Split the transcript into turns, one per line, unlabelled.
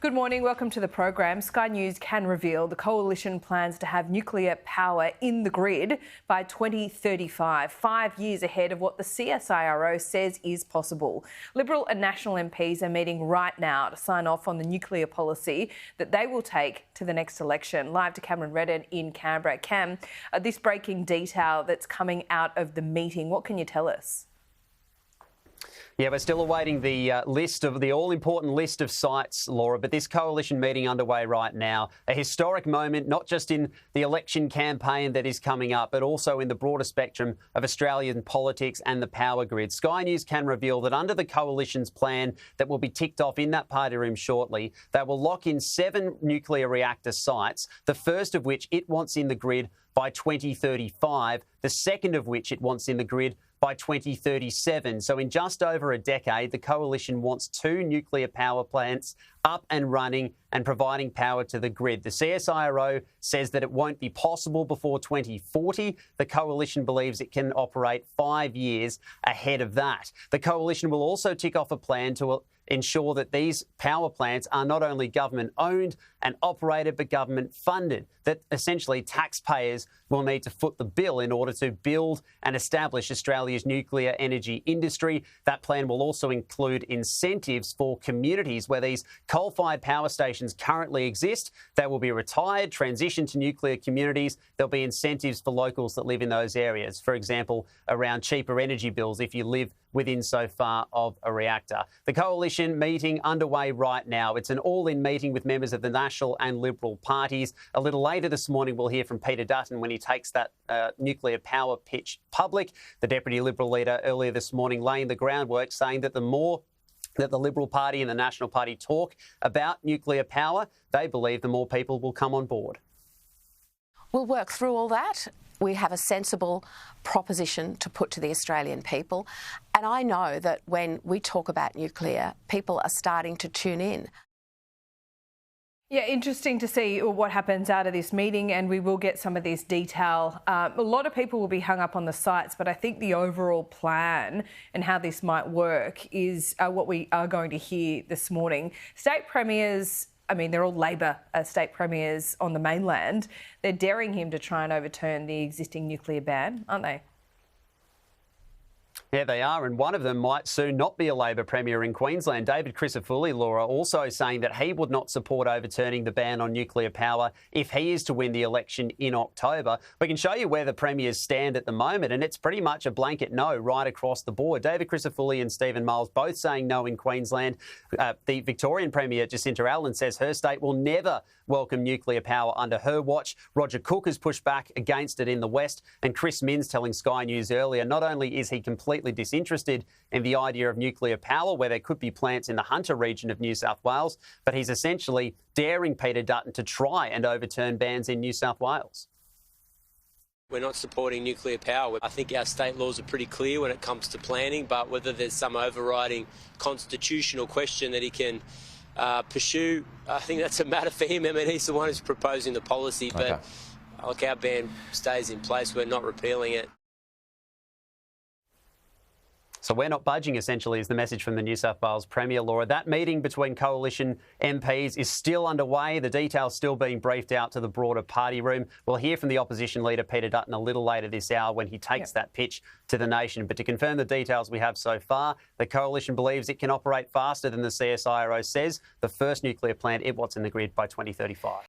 Good morning. Welcome to the program. Sky News can reveal the coalition plans to have nuclear power in the grid by 2035, 5 years ahead of what the CSIRO says is possible. Liberal and National MPs are meeting right now to sign off on the nuclear policy that they will take to the next election. Live to Cameron Redden in Canberra. Cam, this breaking detail that's coming out of the meeting, what can you tell us?
Yeah, we're still awaiting the all-important list of sites, Laura, but this coalition meeting underway right now, a historic moment, not just in the election campaign that is coming up, but also in the broader spectrum of Australian politics and the power grid. Sky News can reveal that under the coalition's plan that will be ticked off in that party room shortly, they will lock in 7 nuclear reactor sites, the first of which it wants in the grid by 2035, the second of which it wants in the grid by 2037. So in just over a decade, the coalition wants 2 nuclear power plants up and running and providing power to the grid. The CSIRO says that it won't be possible before 2040. The coalition believes it can operate 5 years ahead of that. The coalition will also tick off a plan to ensure that these power plants are not only government-owned and operated, but government-funded, that essentially taxpayers will need to foot the bill in order to build and establish Australia's nuclear energy industry. That plan will also include incentives for communities where these coal-fired power stations currently exist. They will be retired, transitioned to nuclear communities. There'll be incentives for locals that live in those areas, for example, around cheaper energy bills if you live within so far of a reactor. The coalition meeting underway right now. It's an all-in meeting with members of the National and Liberal parties. A little later this morning, we'll hear from Peter Dutton when he takes that nuclear power pitch public. The Deputy Liberal leader earlier this morning laying the groundwork, saying that the more that the Liberal Party and the National Party talk about nuclear power, they believe the more people will come on board.
We'll work through all that. We have a sensible proposition to put to the Australian people. And I know that when we talk about nuclear, people are starting to tune in.
Yeah, interesting to see what happens out of this meeting, and we will get some of this detail. A lot of people will be hung up on the sites, but I think the overall plan and how this might work is what we are going to hear this morning. State premiers, I mean, they're all Labor state premiers on the mainland. They're daring him to try and overturn the existing nuclear ban, aren't they?
Yeah, they are, and one of them might soon not be a Labor Premier in Queensland. David Crisafulli, Laura, also saying that he would not support overturning the ban on nuclear power if he is to win the election in October. We can show you where the Premiers stand at the moment, and it's pretty much a blanket no right across the board. David Crisafulli and Stephen Miles both saying no in Queensland. The Victorian Premier, Jacinta Allen, says her state will never welcome nuclear power under her watch. Roger Cook has pushed back against it in the West, and Chris Minns telling Sky News earlier, not only is he completely disinterested in the idea of nuclear power, where there could be plants in the Hunter region of New South Wales, but he's essentially daring Peter Dutton to try and overturn bans in New South Wales.
We're not supporting nuclear power. I think our state laws are pretty clear when it comes to planning, but whether there's some overriding constitutional question that he can pursue, I think that's a matter for him. I mean, he's the one who's proposing the policy, but look, our ban stays in place. We're not repealing it.
So we're not budging, essentially, is the message from the New South Wales Premier, Laura. That meeting between coalition MPs is still underway. The details still being briefed out to the broader party room. We'll hear from the opposition leader, Peter Dutton, a little later this hour when he takes that pitch to the nation. But to confirm the details we have so far, the coalition believes it can operate faster than the CSIRO says. The first nuclear plant it wants in the grid by 2035.